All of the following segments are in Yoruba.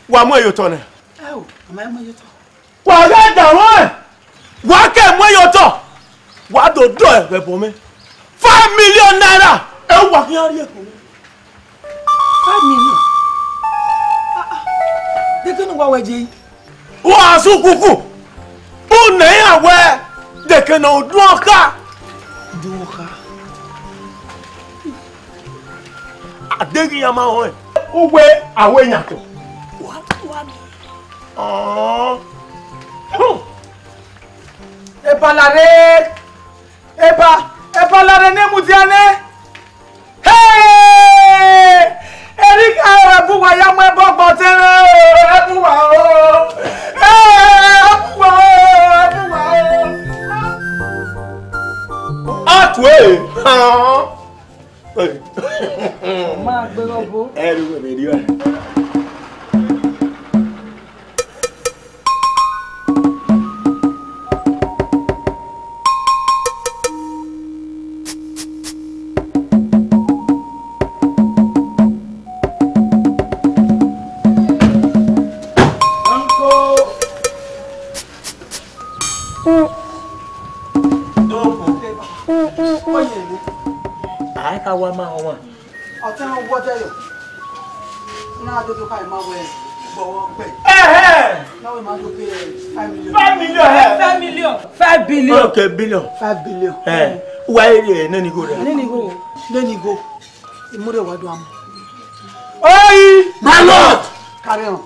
Wa mo yoto ne. Oh, am I mo yoto? Wa ga da won. Wa ke mo yoto. Wa do do e be bo me. 5 million naira. E wa ki ari e ko. 5 million. De kan wa waje. Wa su kuku. O ne awe. De kan o duoka. Duoka. Adegi ya ma ho e. O we awe nyato. Oh. Ebalare. Ebalare ne mudiane. Hey! Erika buwa ya mo gbogbo tere. Buwa o. Buwa o. Atwe. Ma gbe robo. Eru be dio. Wa ma o wa o te won wo yo na do to kai ma we gbo pe na we ma do pe 5 million 5 million 5 million 5 billion okay billion 5 billion wa ere na ni go re ni go imure wa do am oi my lord carry on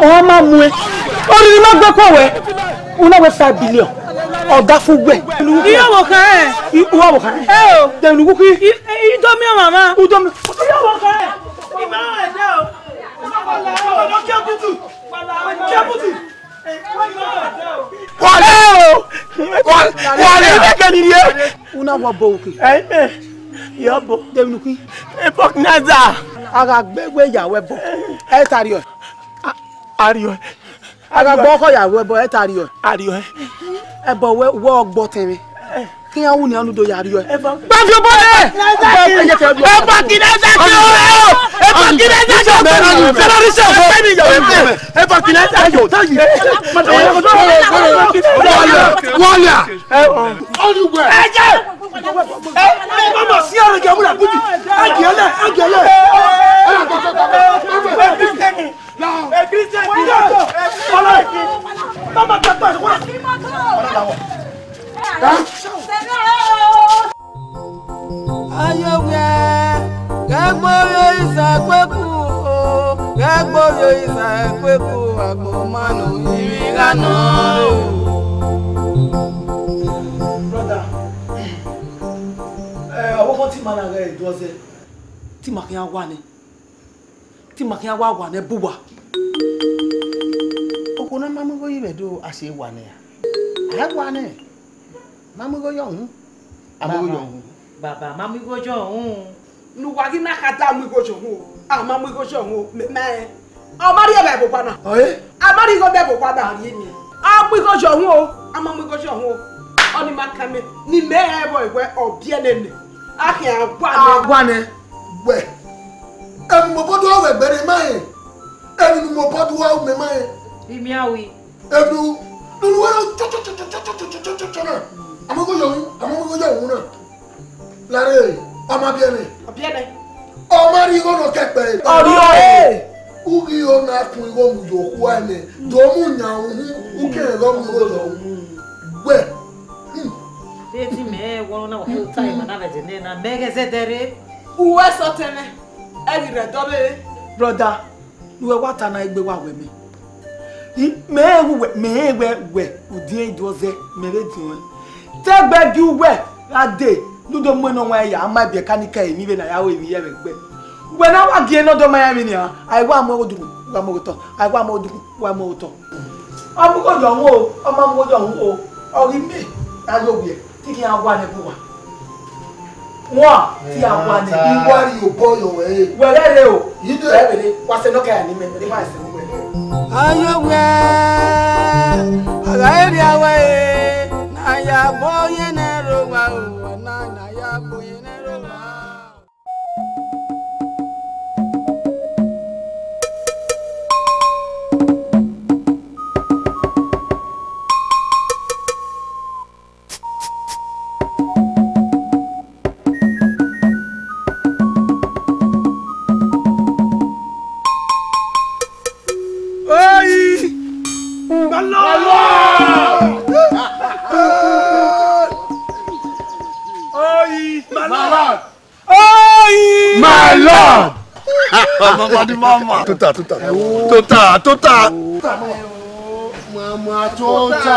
wọ́n máa mú ẹ orí ni máa gbé kọ̀wé una we 5 billion ọ̀gá fún gbẹ̀ ìyàwó kan ẹ̀ ìwọ̀wọ̀ kan ẹ̀ o tẹ̀lú kúkú ìdọ́mí ọ̀ màmá ìdọ́mí ìyàwó kan ẹ̀ ìmọ̀ràn ẹ̀jẹ̀ o ọ̀lọ́kẹ́ kùtù wale ebe ni ye una wo bo oke yo bo tẹ̀lú kúkú epoch naza aga gbegbe ìyàwó ẹbọ ẹ tari ọ ariyo aga gbọ́ ọkọ ìyàwó ẹbọ ẹ tari ọ ariyo ẹbọ wọ ọgbọ tẹrin kí wọn wù ní ọdún tó yàrá ẹ gbàgbé bọ́lẹ̀ ẹ̀bà kìnẹ́sà tí ó rẹ̀ ó ẹ̀bà kìnẹ́sà tí ó rẹ̀ ó sẹ́lọ́rìṣẹ́ ọ̀fọ́ ẹ̀bà kìnẹ́sà tí ó rẹ̀ wọ́ọ̀lẹ̀ ọ̀dùgbẹ̀ ẹ̀jẹ̀ ọmọ sí ọ̀rọ̀ jẹ́ múlẹ̀ kùtì ẹ̀jẹ̀lẹ̀ ayọ̀wẹ̀ kẹ́gbọ́yọ̀ ìsàpẹ́kù kẹ́gbọ́yọ̀ ìsàpẹ́kù àgbọ̀mánu ìrìnàná. brother ọwọ́ tí màá rẹ̀ ìdọ́sẹ̀ tí màkìyàn wà ní bùbà. okuna mamugo yibedo ase wane ya wane mamugo yon amugo yon baba mamugo jo hun nuwa ki nakata amugo jo hun amamugo jo hun me Amari ebe bo pana. Oye. Amari go be bo pana. Apu ko jo hun o. Amamu ko jo hun o. Oni makame ni me e boy we obie nene. Akin agwa ne. We. Emi mo bodo we gbere mai. Emi mo bodo wa me mai. Imi awi. Emi nu wa cho. Amago yo na. Lare, ama biene. Obiene. Omari go no kepe. Ori o e. Ugi o na kun go mu yo ku ane. Do mu nya hu, uke go mu go lo. We. Eti me wono na wo time na vete na mege zetere. Uwe sotene. Eri re dobe. Brother, uwe wata na egbe wa we mi. Me udi edoze mere tinwe. Tegbe ju we ade ludo mo no wa ya ma bi kanika emi be na ya we mi ye begbe. We na wa die no do ma ya mi ni ai wa mo odugu wa mo to ai wa mo odugu wa mo to. Amu ko jo wo o ma mo jo wo o ri mi ayo bi ti ki agwa ne bu wa. Wa ti agwa ne Iwari o boyo we. we le o Yide. ebele wa se no ka ni me ma se we. Ayowe agaeri awe na ya boye na rowa o na ya boye na rowa. My Lord! Mama. Tota. Mama tota.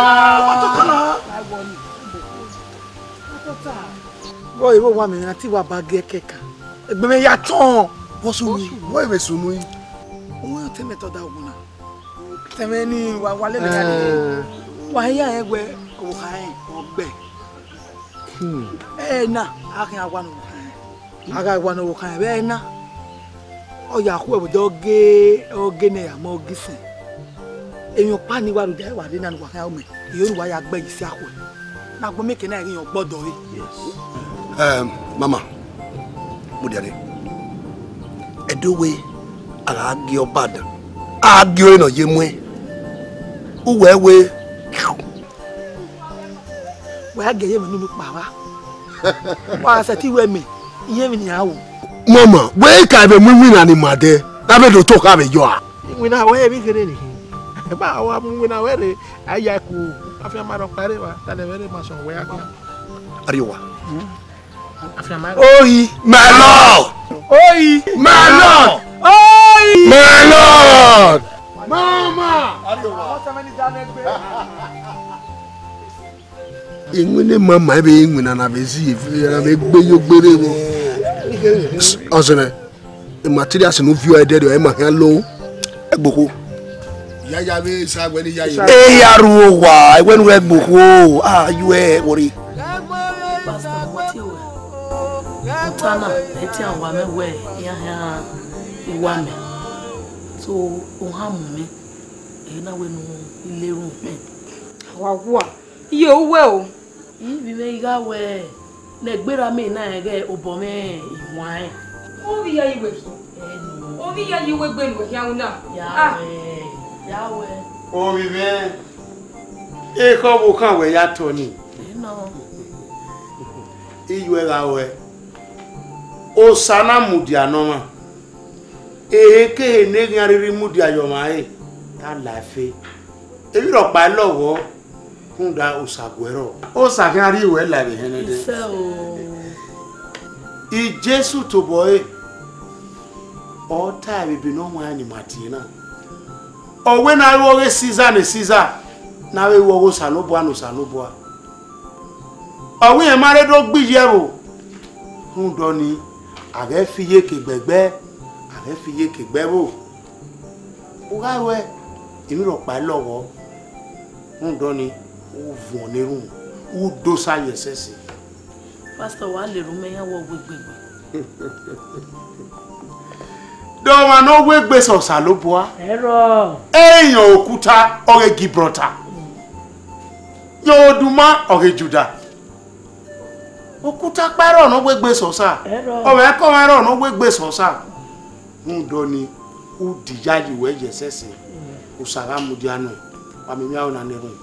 Boy, wo wa mi na ti wa ba ge keka. Egbe me ya ton. Wo be sunu yi. Won te me to da ogun na. Te me ni wa le le ya ni. Wa ya egbe o kan ogbe. Na, akin agwa no kan. Aga agwa no kan be na. O ya ku e bo oge ne ya mo gisin. Eyan pa ni wa ru ja wa de na wa kan o me. Eyan wa ya gbe isi akwo. Na gbo meke na eyan gbodo ri. Mama. Mudiare. Edowe ara gi obada. Agi o no ye mwe. Uwewe. Wa geye me nunu pa wa. Wa se ti we me. Iye mi ni awo. Mama, we ka be mu na ni made. Na be do to ka be yo a. We na we bi kere ni. Ba wa mu na we re aya ku afia ma ro pare wa ta le we ma so we akin. Ariwa. Afia ma. Oyi, my lord. Oyi, My lord. oyi. My lord. Mama. Ingwene mama ebe ingwena na bezi na begbe yo gbere wo. Ozene. The materials no view I did o e ma kan lo. Egboko. Yaya be sagwe ni yaya. E yaru wa, I went we egboko. Ah, you e worry. Pastor Motiwe. Mutana eti anwa me we ya iwa me. So o ha mu me. E na we no ile ru me. Wa iye owe o. Ibi me iga we na gbera me na ege obo me iwan. Ovi ya iwe ki. Ovi ya iwe gbe nu ya una. Yawe. O bi be. E ko bo kan we ya to ni. No. Iwe ga we. O sana mudia no ma. E ke ne ngariri mudia yo ma e. Ta la fe. E bi ro pa lowo. Kunda usagwero. O sakari iwe la be henede. Ife o. I Jesu to boy. O ta bi no mo ani matina. O we na wo we Caesar ne Caesar. Na we wo Salobua no Salobua. O we e mare do gbije o. Hundo ni age fiye ke gbegbe. Age fiye ke gbebo. O ga we emi ro pa lowo. Hundo ni o vun ni run. O do sa yesese. Pastor wa le rume yan wo gbegbe. dọ́wọ́n náà wé gbé sọ̀sà ló bọ́ Ẹ̀rọ. èèyàn òkúta ọ̀rẹ́ Gibraltar yóò dùn mọ́ ọ̀rẹ́ Juda òkúta pẹ́rọ̀ náà wé gbé sọ̀sà ọ̀rẹ́ ẹ̀kọ́ mẹ́rọ̀ náà wé gbé sọ̀sà ń dọ́ ni ó dìjà ìwé ẹ̀jẹ̀ sẹ́sìn ó sàrà mùdíánù wàmí miáwó náà nírun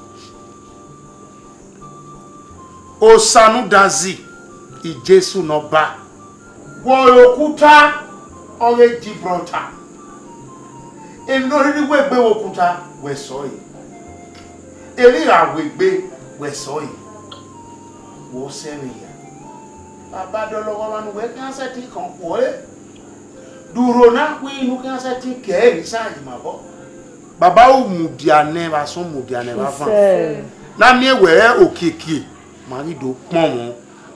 ó sanú dazi ìjésù náà bá wọ́n òkúta ọ̀rẹ́ Gibraltar inú rírí wẹ́gbẹ́ òkúta wẹ̀sọ́ yìí eríra wẹ́gbẹ́ wẹ̀sọ́ yìí wọ́n sẹ́rin yà bàbá dọ́lọ́wọ́ wọn wẹ́ kánsẹ́ tí kàn pọ̀ ẹ́ dúró náà pé inú kánsẹ́ tí kẹ́ẹ̀rí sáàyè mà bọ́ bàbá ò mùdíànẹ́ bá sún mùdíànẹ́ bá fún un lámì ẹ̀wẹ̀ òkèkè màrídò pọ̀n wọn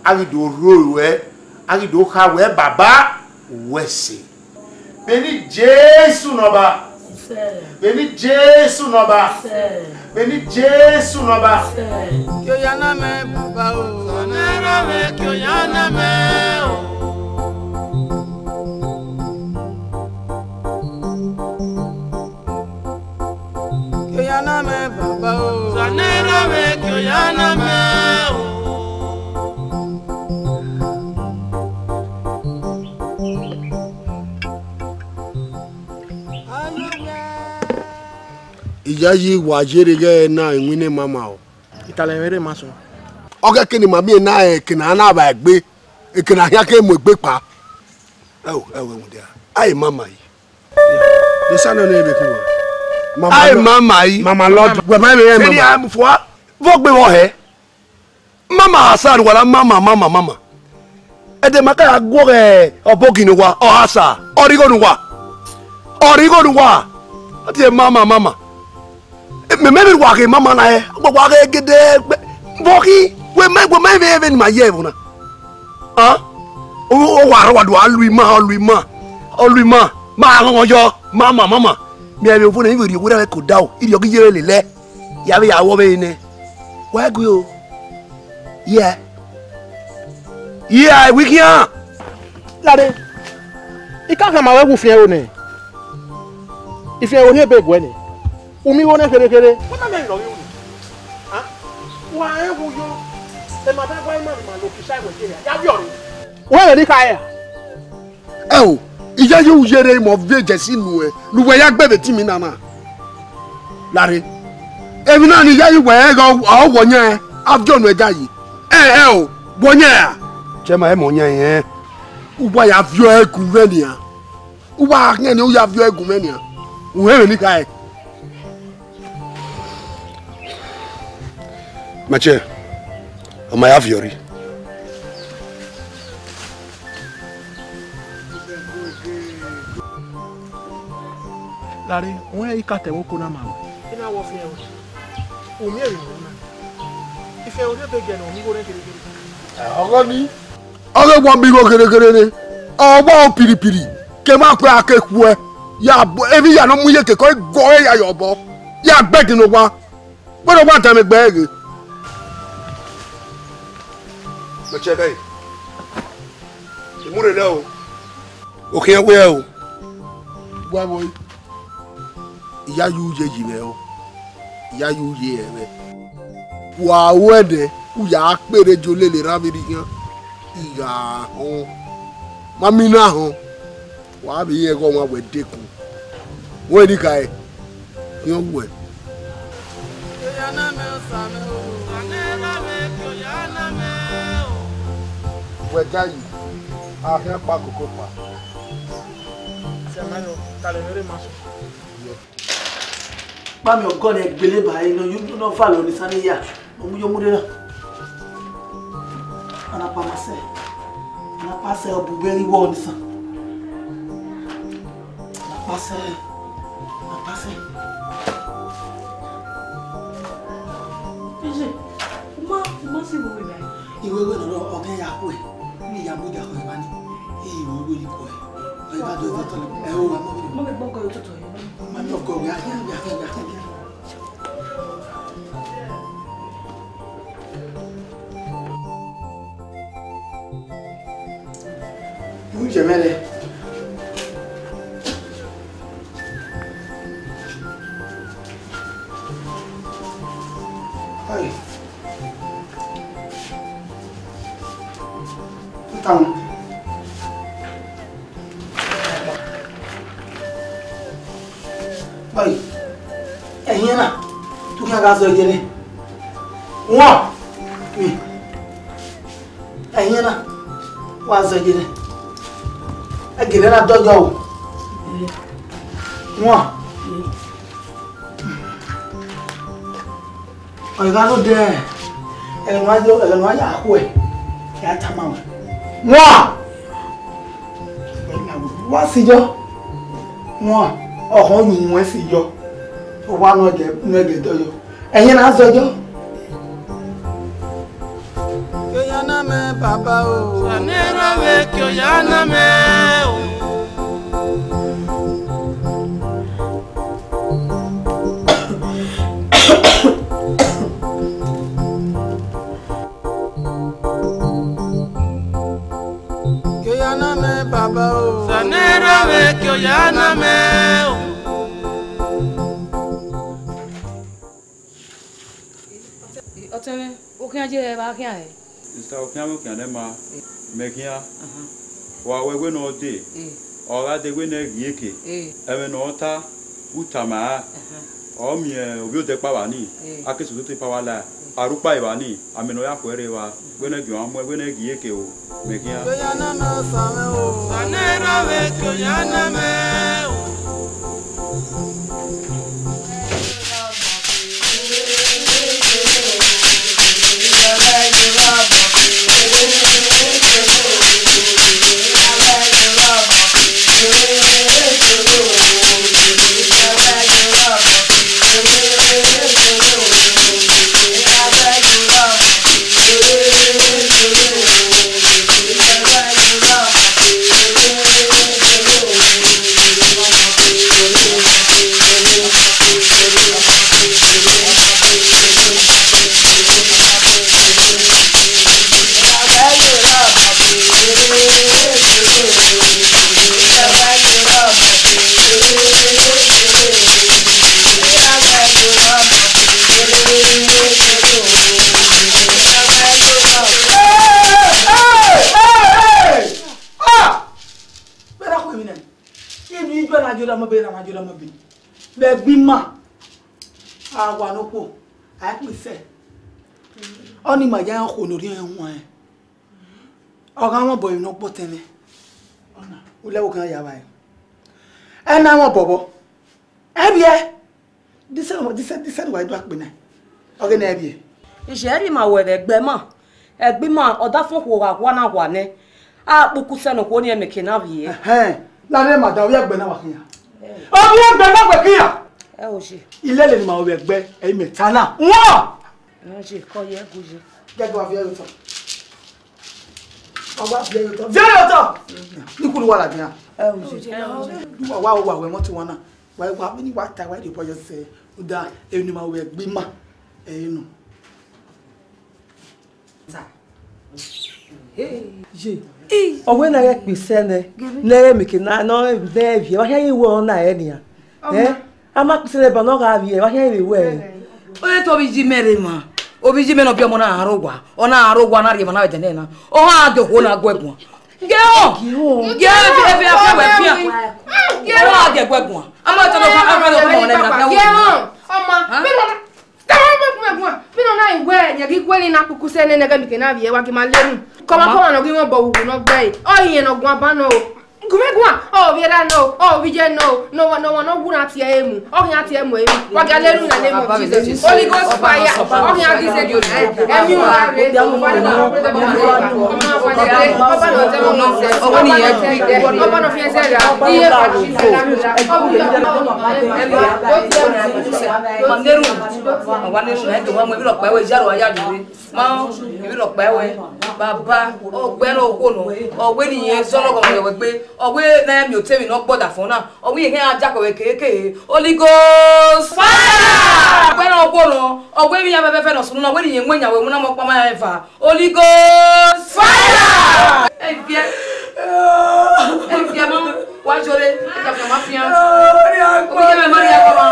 àrídò róòwẹ́ àrídò káwẹ́ bàbá wẹ̀sẹ̀ bẹ́ẹ̀ni Jésù nọba bẹ́ẹ̀ni Jésù nọba bẹ́ẹ̀ni Jésù nọba. Kí o yánà mẹ́ bàbá o. Sanera mẹ́ kí o yánà mẹ́ o. Kí o yánà mẹ́ bàbá o. Sanera mẹ́ kí o yánà mẹ́ o. ìyá yìí wà jẹ́rì gẹ́ náà ìwíní mama o. ìtàlẹ̀ mẹ́rẹ̀ máa sọ. ọkẹ́ kìnnì màmí náà kìnnì anáàbà ẹgbẹ́ kìnnì àyàkẹ́ mọ̀ ẹgbẹ́ pa. ẹ wò ẹ̀wọ̀n dẹ́ àyè mama yìí. the son of name kí wọ́n. àyè mama yìí. mama lọ́dún. gbẹ̀mọ́ ẹ̀mí ẹ̀ mama. sẹ́ni àmì fún wa fọ́ gbé wọ́n hẹ́. mama hasan wàlá mama. ẹ̀dẹ̀ maka yà gbọ́ ẹ̀ ọ̀bọ̀gìnì wa ọ̀hásà ọ̀rígọ́nù wa ọ̀tí ẹ̀ mama. Maybe walking mama na e gbogbo ake gede boki we me ni ma ye bona ah o wa do alui ma ran yo mama mi e fun ni ri wo da ko da o iri o gije le le ya be ya wo be ni wa gbe o yeah we can Lade ikanka ma wewu fi e o ni ife o ni be gwe ni umi wo na kere wọ́n máa mẹ́rin lọ yóò ní wà á ẹ̀wù yọ ẹ̀ máa bá gbáyé máa lò kì í ṣáà ìwọ̀n jẹ́rìí àyàbí ọ̀rẹ́ wọ́n rẹ̀ ní káyà. ẹ o ìyá yóò yẹrẹ mọ fíjẹ sínú ẹ lùwẹ ya gbẹbẹ tí mi nana láre èmi náà ni ìyá yìí wẹ ẹ ọ wọnyẹ ẹ afjọnu ẹja yìí ẹ o wọnyẹ ẹ jẹ ma ẹ mọ nyẹ yẹn wúwa yà fíọ ẹgùn mẹnìyà wúwa akẹ́ni ó yà fíọ ẹgùn mẹnìyà wọ́n rẹ̀ ní káyà. Mache, ama ya fiori. Lari, wọ́n yẹ ika tẹ̀wọ́ kó náà máa wọ̀. Kí náà wọ́ fi ẹ̀ wọ̀? Omi èrè wọ̀ náà. Ìfẹ́ orí ẹ̀bẹ̀ gẹ̀ náà omi wọ́n kéré. Ọ̀gọ́ ni. Ọ̀gọ́ wọn bí wọ́n kéré ni. Ọwọ́ piripiri. Kẹ máa pẹ́ akẹ́kọ̀ọ́ ẹ. Yà bọ̀ ebi yà náà mú yẹ kẹ̀kọ́ gọ́ ẹ̀ yà yọ̀ bọ̀. Yà gbẹ́gì ní wa. Gbọ́dọ̀ wà tẹ̀mí gbẹ́gì. Mache bẹ́ẹ̀. Ìmúre lẹ́ o. Òkè ẹ̀ wẹ́ o. Wá wọ́ yìí. Ìyá yóò yẹ yìí rẹ o ìyá yóò yẹ ẹ rẹ wà á wọ ẹdẹ wùyà á pèrè jò lélẹ rábìrì yẹn ìyá hàn mami náà hàn wà á bẹ yẹ kó wọn wẹ dẹkùn wọn èdè ká ẹ yẹn wẹ. wẹ̀já yìí ahẹ́ pa kókó pa. Sẹ́máyọ̀ talẹ̀ mẹ́rẹ̀ máa sọ. Mami ogone gbele bayi no you no follow ni saniya omu yo mudena ana pase obuberi wo ni san ana pase ije uma si wo be iwe no oge ya ko ni ya mu ja ko ibani e wo ni ko e ba do to e o mo be gboko yo to Mami ọkọ rẹ̀ akẹ́kẹ́. Ìwú jẹ mẹ́lẹ̀. Ai. Então. Ai. Ẹ̀yin náà. Tu kí aga sọ jẹ́ ni. Wọ́n. Ẹ̀yin náà. Wọ́n sọ jẹ́ ni. Ẹ gẹ̀rẹ́ náà dọ́jọ́ o. Wọ́n. Ọ̀yìnká ló dé ẹ̀rọ ayé àkó ẹ̀ kí á tá máa wọ̀. Wọ́n! Wá síjọ́. Wọ́n ọ̀hún yìí wọ́n síjọ́. Ó wá náà gẹ̀ dọ́jọ́. Ẹ̀yin náà sọjọ́. Kí ọ̀yá náà mẹ́ bàbá o. Sanera we kí ọ̀yá náà mẹ́ o. Baba o Sanera we kí ọ̀yá náà mẹ́ o. Oteme okin aje ba kin ahe. Ista okin mo kan ma mekia. Wa wewe no de. Ora de we na gieke. Ewe no ta utama. O mi obi o de pa wa ni. Akesu to pa wa la. Arupa iwa ni. Ameno ya kwere wa. We na gyo amwe we na gieke o. Mekia. Ọ̀yá náà mẹ́ same o. Sanera we kí ọ̀yá náà mẹ́ o. Le bima awa no po a pese oni ma ja ko no ri enwon e oga won boy no po tele ona o lewo kan ya bai e na won bobo e bie this why do akpe na oga na e bie Ise ma we egbe ma oda fun ko wa na wa ne a puku se no ko ni emeke na bie la ne ma da o ya gbe na wa kiyan o bi egbe na gbe kiyan e o se ile le ni ma o egbe e meta na won o se ko ye goje gẹ́gẹ́ wá fi ẹyọ tán ọgbà fi ẹyọ tán fẹ́yọ tán níkú ni wà lábẹ́ yà wà wà wẹ̀ mọ́tò wọn náà wà ní wà tá wà ní ìpọ́jọ́ sẹ́ ó dá ẹni máa wẹ̀ gbé má ẹ̀yìn nù. ọ̀wé náà yẹ pèsè ẹ̀ náà mìkì náà ẹ̀bì wáyé ìwọ̀ náà ẹ̀ nìyà a máa pèsè ẹ̀ bà náà kà á bì ẹ̀ wáyé ìwọ̀ ẹ̀. ó yẹ tó bí jí mẹ́rin mà obi ji meno bia mo na arugwa ona arugwa na riema na jene na o ha de ho na gwegun geo ge be afa we pia geo ha de gwegun ama to do afa do mo na na geo oma me no me no na iwe nya gi kweli na kuku se ne ga mi ke na vie wa ki ma leru koma no gi won bo wu no gbe o yin no gun aba no gumegwa o bi ra no o bi je no gu na ti emu o yin ati emu emi wa ga leru na name of Jesus Holy Ghost fire o yin ati se jo emi wa re oba no te mo se o ni ye oba no fi se ra iye pa Jesus ma neru wa neru na do wa mo bi ro pa we jaro aya dure ma bi ro pa we baba o gbe ro ko no o we ni yen so logo mo we gbe owe na mi o temi no gboda fun na owe yen aja ko we keke Holy Ghost fire gbe na ogbono owe mi ya bebe fe no sunu na we ni yen nwenyawe mu na mo pa ma eva Holy Ghost fire Evia mo wa jore ta fi ma fian o bi je me Maria ko ma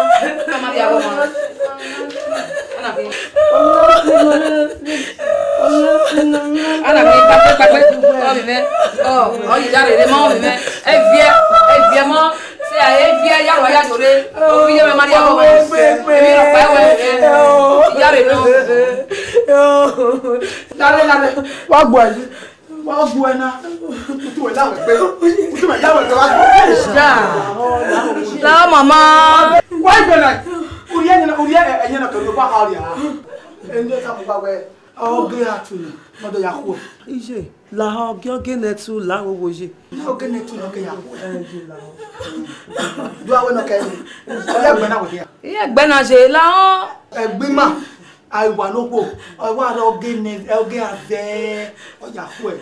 ana bi Oh, il y a des moments, mais elle vient, c'est à elle vient, il y a le voyage, oh, il y a le mariage, il y a les La maman. Ije, la ha gyoge netu la owoje. Oge netu no ke ya. Do awe no ke ni. Oya gbe na wo dia. Iye gbe na se la o. Egbe ma. Ai wa no po. O wa ro oge ne, oge ave. Oya ku e.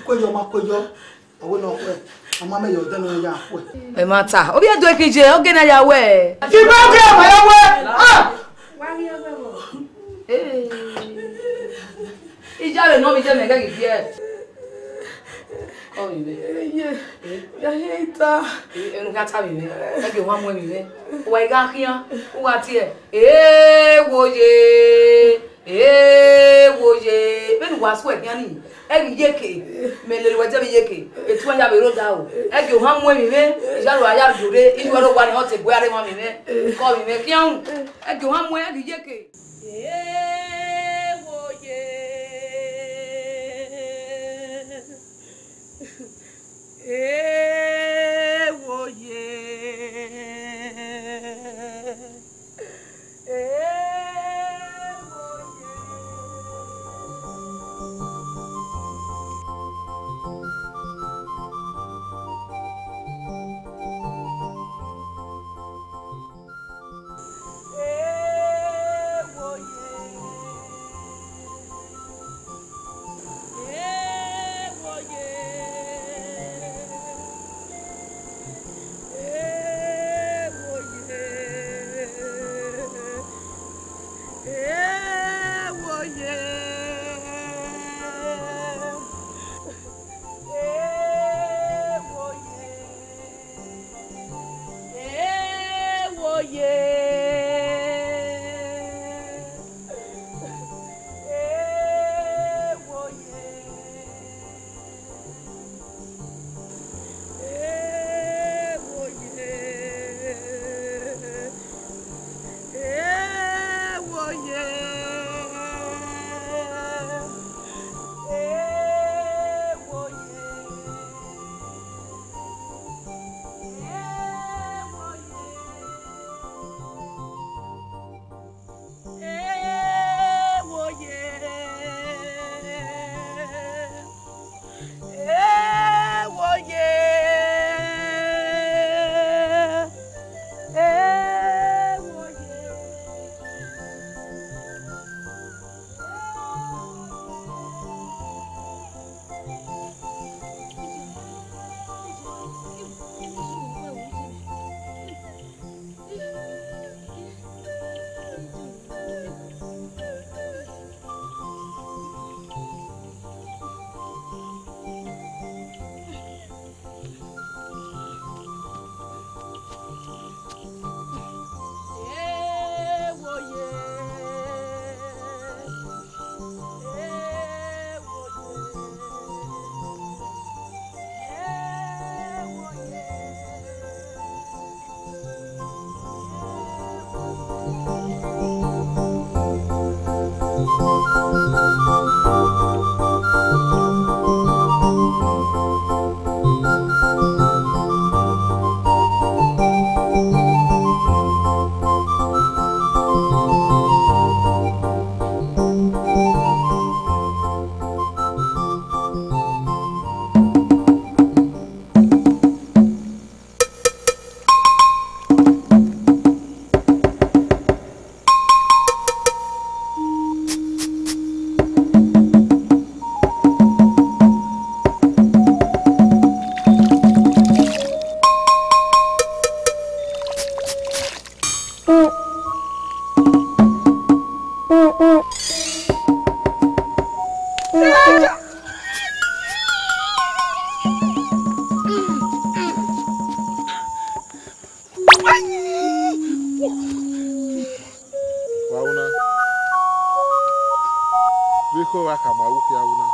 Ko yo ma ko yo. Owe no ku e. Ama me yo de no ya ku e. E ma ta. Obi edo ekije, oge na ya we. Ti ba oge ma ya we. Ah! Wa ri oge bo. Ijale no mi je me gege bi e. Oh mi be. Ya heita. Enu ka ta mi be. Ege wa mu mi be. Wa iga kian, o wa ti e. Woje. Be nu wa so e kian ni. Ege yeke. Me le wa je bi yeke. Etu an ya be ro da o. Ege wa mu mi be. Ijale wa ya jore. Ijo ro wa ni ho te gbe are mo mi be. Ko mi be kian. Ege wa mu ege yeke. Biko waka ma wuku ya wuna.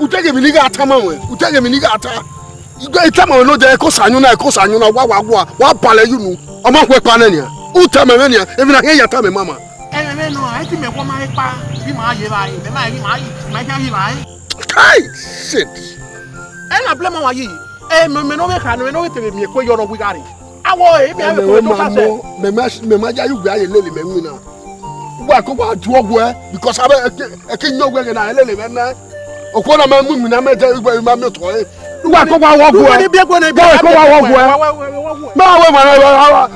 Utege miniga atama we utege miniga ata igo itama we no de ko sanyu na wa pale yunu o ma kwe pa na nia utama me nia e bi na he yata me mama me no I ti me ko ma pa bi ma ye ba yi me ma yi ma ja yi ba yi kai shit na blame wa yi me no we ka no me no we te me ko yo no we gari awo e bi a me ko no ka se me ma ja yu gba ye lele me nwi na gba ko ba ju ogwo because abe e ke nyo gwe na lele me na okona ma mu na me te igba ma me to e wa ko wa wo gwo ni bi ko na bi ko wa wo gwo ma we ma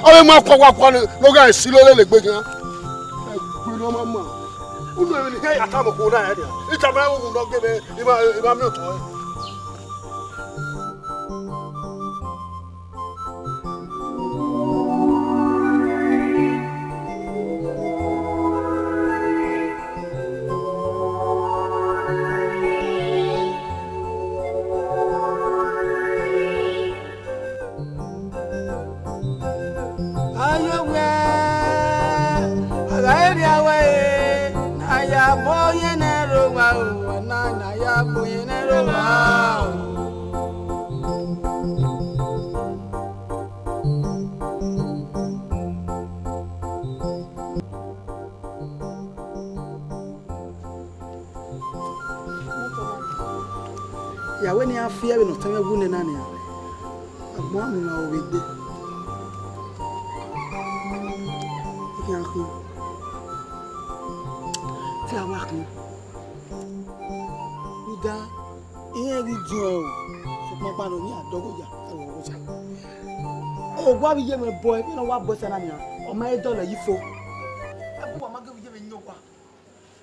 o ma ko lo ga si lo le gbe gan e no mama unu e ni ke ata mo ko na e dia ita ma wo no gbe iba me to e ya we ni afia we no tan agu ne na ne agbo anu na obede ya ko ti awa kan uda iye ri jo so papa no ni adogoja ewo oja o gwa bi je me boy bi no wa bo sana ni o ma e dollar yifo abu wa ma ge bi je me nyogwa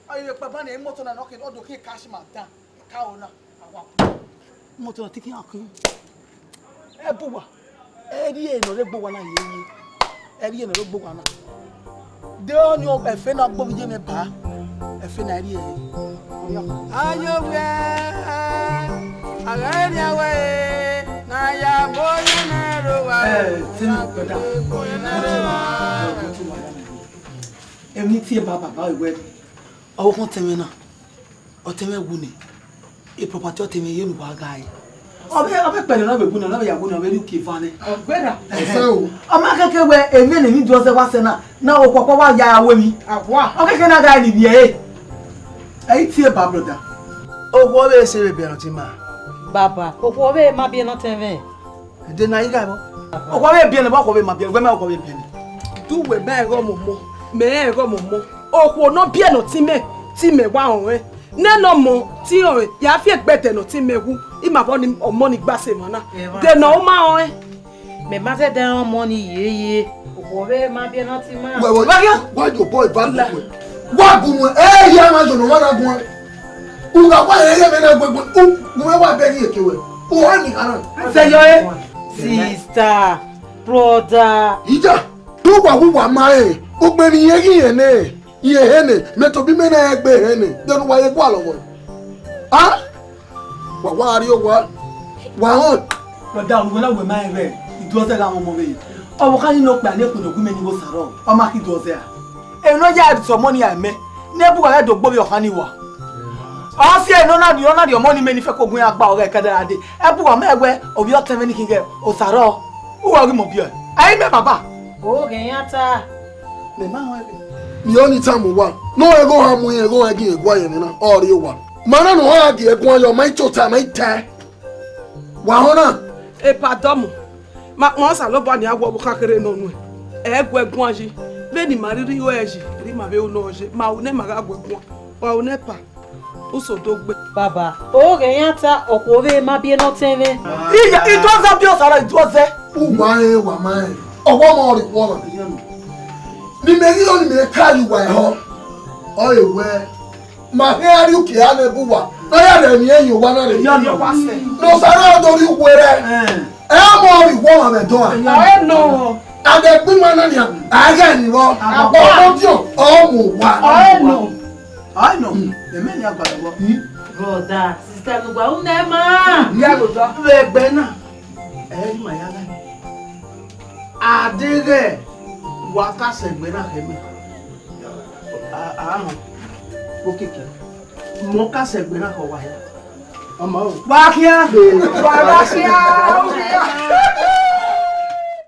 ayi papa na e moto na no ke odo ke cash man dan ka ona awa moto na tiki akun e buwa e ri e no le gbo wa na yeyi e ri e no le gbo wa na de oni o e fe na gbo bi je me ba e fe na ri e ayo we agani awe na ya boye na ro wa tinu peda emi ti e baba ba iwe owo kon teme na o teme wu ni e property o teme yenu ba gai Ọbẹ̀ pẹ̀lú náà bẹ̀gbọ́n náà yàgò náà bẹ̀rù kì í fani. Ọ̀gbẹ́dà. Ọmọ akẹ́kẹ́ wẹ èmi lè ní ju ọsẹ wá sẹ́nà náà o pọ̀pọ̀ wá ya awé mi. Ọkẹ́kẹ́ náà gáà nìbí ẹ̀. Ẹ̀yí tí ẹ bá broda. Owó ọbẹ̀ ṣe bẹ̀bẹ̀ ẹ̀rọ ti máa. Bàbá, òkú ọbẹ̀ máa bí ẹná tẹ́fẹ̀. Ẹ̀dẹ̀ náà yí ká bọ́. Ọkọ̀ ọbẹ̀ bí ẹni bọ́ ọkọ̀ ọbẹ̀ máa bí ẹni gbẹ́mẹ́ ọkọ̀ ọbẹ̀ bí ẹni. Dúwẹ̀ bẹ́ẹ̀ rọ mọ̀ mọ́. Mẹ́ẹ̀ rọ mọ̀ mọ́. Òkú ọ̀nà bí ẹ̀nà tí mẹ́ wá ọ̀rẹ́. Nẹ́nà mọ̀ tí ọ̀rẹ́ yà á fi ẹ̀gbẹ́tẹ̀ nà tí mẹ́ wú. Ìmàbọ̀ ni ọmọ ni gbàsẹ̀ mọ́ náà. Dẹ̀nà ó máa ọ̀rẹ́. Mẹ má tẹ́ dẹ́rán mọ́ ni yéye. Òkú ọbẹ̀ máa bí ẹná tí máa. Wẹ́wẹ́ wájú bọ́ ìbálòpọ̀. Wá gun wọn, yẹ máa jọ̀nà wọn náà gun wọn. Uga kwa yẹ mẹ́nà gbogbo, gun wá bẹ́ẹ̀ ní èké wẹ̀. Wọ́n ní kanáà. Sẹ́yọ́ ẹ́. Sister, brother. Ìjà, wúwà máa ẹ̀, ó gbé ní yẹ́ kí yẹn náà. Iye hene, mẹ́tò bí mẹ́nà ẹgbẹ́ hene, dẹnu wáyé kó àlọ́wọ́. Á wà wá rí owó wà hàn. Broda olùgbọ́n náà wẹ̀ máa ń rẹ̀ ìdúrọ́sẹ̀ láwọn ọmọ rẹ̀. Ọmọ ká nínú ọ̀pẹ̀ àlékún ògùn mẹ́ni wo sàrọ̀ ọmọ akíndúrọ́sẹ̀ à. Èmi náà yà sọmọ́ ní àmẹ́ ní ẹ̀bùn ọ̀rẹ́ dògbò bí ọ̀kan ní wà. Ọsẹ ẹnọna di ọmọ ni meni fẹ́ kó gun agba ọ̀rẹ́ kada ade. Ebu wa mewe obi o teme ni kinge o saro. O wa ri mo bi e. Ayi me baba. O ge yata. Me ma wa be. Ni oni time wa. No ego ha mu ego agi ego aye ni na. Ori wa. Mana no ha agi ego ayo mai chota mai te. Wa hona. E pardon. Ma mo sa lo ba ni agwo bu kakere no nu. Ego egun aji. Be ni mariri yo eji. Ri ma be o no oje. Ma o ne ma ga agwo egun. Wa o ne pa. Usodogbe. Baba, oge yata okwowe ma bi no teve. Iya, itoza bi osara itoze. Uwae wa mai. Owo mo ri wo. Ni meri o ni me ka yu wa ho. O ewe. Ma he ari uke ane buwa. No ya re ni eyin wa na re. No sara do ri were. Mo ri wo ma be do a. No. Ade gbe ma na ni a. Aga ni wo. Apo mo ti o mu wa. No. I know. The men ya gbàgbọ́. Brother, sister gbogbo àwọn nẹ ma. Ya go do. Egbe na. Eri ma ya la. Adege wa ka se gbe na kemi. Ahun. Okeke. Mo ka se gbe na ko wa ya. Ọmọ o. Wa kia. Wa kia.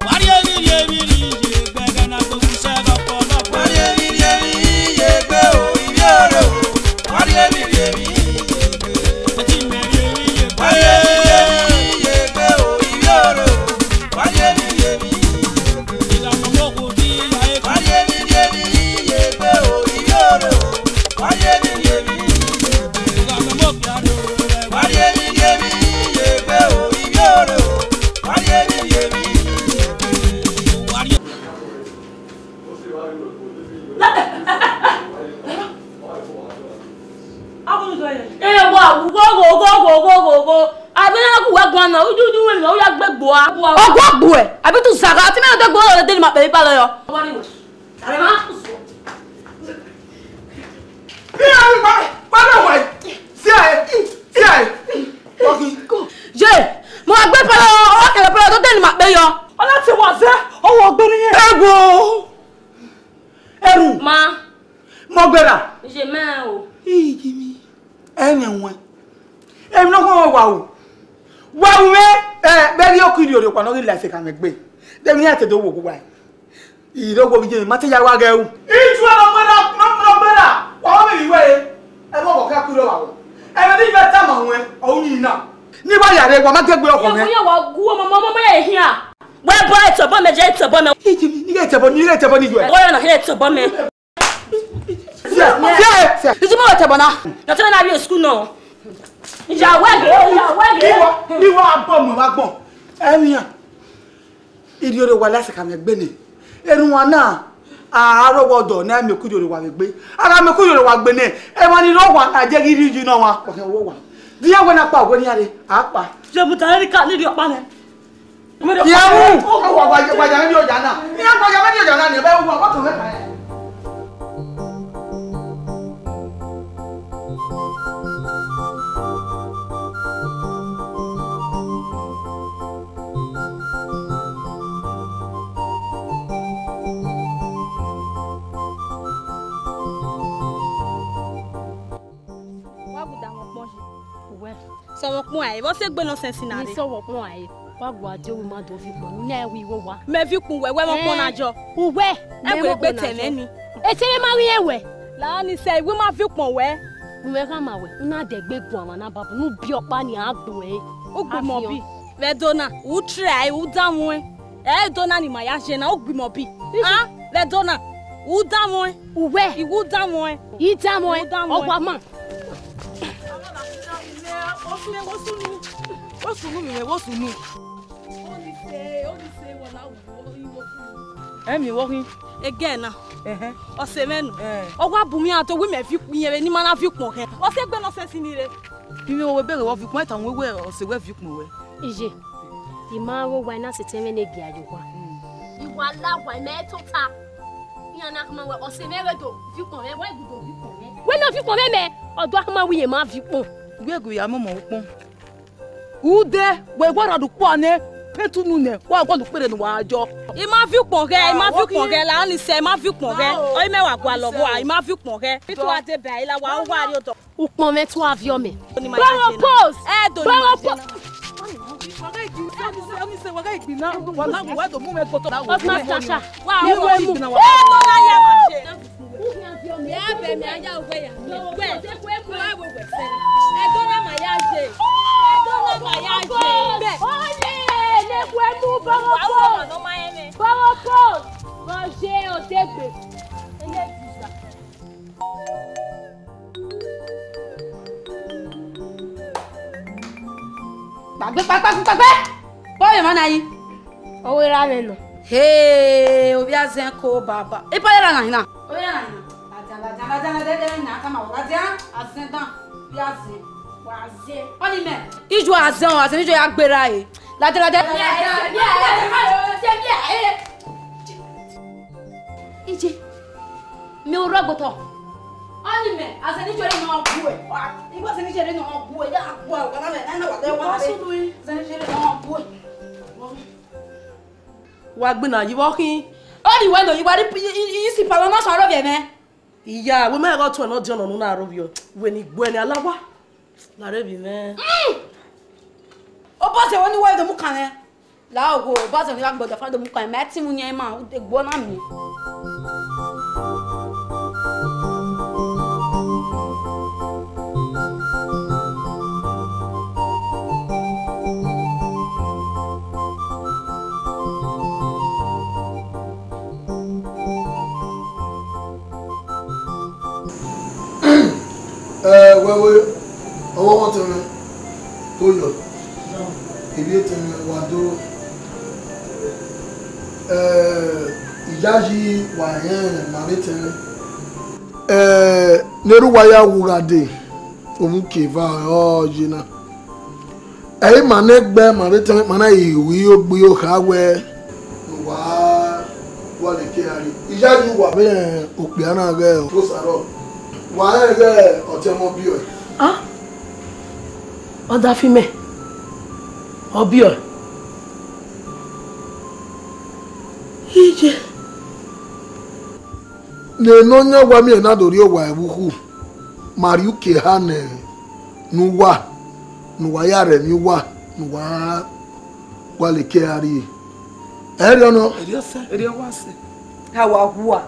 Wari eri eri ye gbege na gbogbo se go polo. Wari eri ye gbe o ibi ore o. Wari eri ye gbe. Eti me ye gbe. Wari eri ye gbe o ibi ore o. Wari eri ye gbe. Ilana mo ko di ya e. Wari eri ye gbe o ibi ore o. Wari eri ye gbe. Ilana mo ki ado. Wari eri ye gbe o ibi ore o. Wari eri ye gbe. Go. Abi na ku wa gwan na ojuju we na o ya gbegbo a. Ogbo e. Abi tu saga ti me na gbegbo o de ni ma pe pa lo yo. Are ma ku so. Ba na wa. Si ai. Okay. Je, mo agbe pa lo o kele pa lo de ni ma pe yo. Ola ti wa se owo ogbe ni yen. Ego. Eru. Ma. Mo gbera. Je me o. Ijimi. Enwe. Emi no ko wa o. Wa we beri okiri ore kwa no ri la se ka me gbe. Dem ni ate do wo gwa. Irogo bi je ma te ya wa ga ewu. Iju ala gbera. Wa o mi we. E mo ko ka kuro wa o. E me ni be ta ma won o ni na. Ni ba ya re wa ma gbegbe oko me. Yo wa gu mo ye hin a. We boy to bo me je to bo me. Ijimi ni le te bo ni ju e. Wo yo na he to bo me. Ijimi wo te bo na. Na te na bi school no. Ya wege. Ni wa gbon mo wa gbon. Emiyan. Idi ore wa lase ka me gbe ni. Eru wa na arowodo na me kudi ore wa gbe. Ara me kudi ore wa gbe ni. E ma ni ro wa na je gidi ju na wa. Ko ke wo wa. Diya we na pa ogwe ni are. A pa. Je buta ri ka ni di opa ne. Diya mu. O wa ja ni oja na. Ni a gba ja ni oja na ni be wo wa ko me ka. Wa bu da won pon se. So what more? What's it going on since now? So what more? What do we want to do? Now we will what? Me vi kun we mo pon ajo. We. E we gbe tele ni. E tere ma wi ewe. La ni say we ma vi pon we. We ka ma we. Na de gbe gun awon na baba nu bi opa ni agbo e. O gbe mo bi. Le dona, u try, u damu e. E dona ni ma ya je na o gbe mo bi. Ah, le dona. U damu e. We. Iwu damu e. Yi damu e. Ogwa ma. What's new? Emi working again na. O se menu. Ogwa bumi ato we me fi yen ni ma na fi pon ke. O se gbe no sense ni re. Bi wo bere wo fi pon ta won we o se we fi pon we. Ije. Di ma wo wa na se teme na gi ajo kwa. Iwa la wa me to ta. Yan na kuma we o se me we do fi pon we we do fi pon we. We no fi pon me odo akuma wi yen ma fi pon. Gbe go ya mo mo pon. Ude we gbara du po ne petu nu ne wa gbadu pere nu wa ajo. I ma fi pon ke la ni se ma fi pon ke. O me wa gwa lo wa I ma fi pon ke. Bi to ate ba ila wa wa ri o to. Upon me to avio me. Bawo pose. Do ni ma je na. Gbagbe. Boy man ayi. O we ra me no. Hey, obi azen ko baba. E pa ra na hina. O ya na hina. La de na kama o gadia azen dan. Bi azen. Wa azen. Oni me. Ijo azen ijo ya gbera e. La de. Ije. Me o rogoto. Oni me, azen ijo re no bu e. Igbo azen ijo re no bu e. Ya bu e. Wa na me na wa de wa. Azen ijo re no bu e. Wa gbe na yi working. Only when you bari you see palo na so ro be me. Iya, we me go to no jono no na ro bi o. We ni gbo ni alawa. Na re bi me. O ba se woni wa do mu kan e. La ogo, ba se ni wa gbodo fa do mu kan me ti mu yen ma o de gbo na mi. Wewe owo won teme to yo ibi teme wa do ijaji wa yen ma re teme neru wa ya wurade omu keva o jina ma ne gbe ma re teme ma na iwi ogbe o ka we wa le ke ari ijaji wa be ope ana ge o saro wa ere otemo bi o Ah? Oda fi me. Obi o. Ije. Ne no nya wa mi na dori o wa ebuku. Mari uke ha ne nuwa. Nuwa ya re mi wa. Nuwa wa le ke ari. Eri ono. Eri wa se. Ha wa huwa.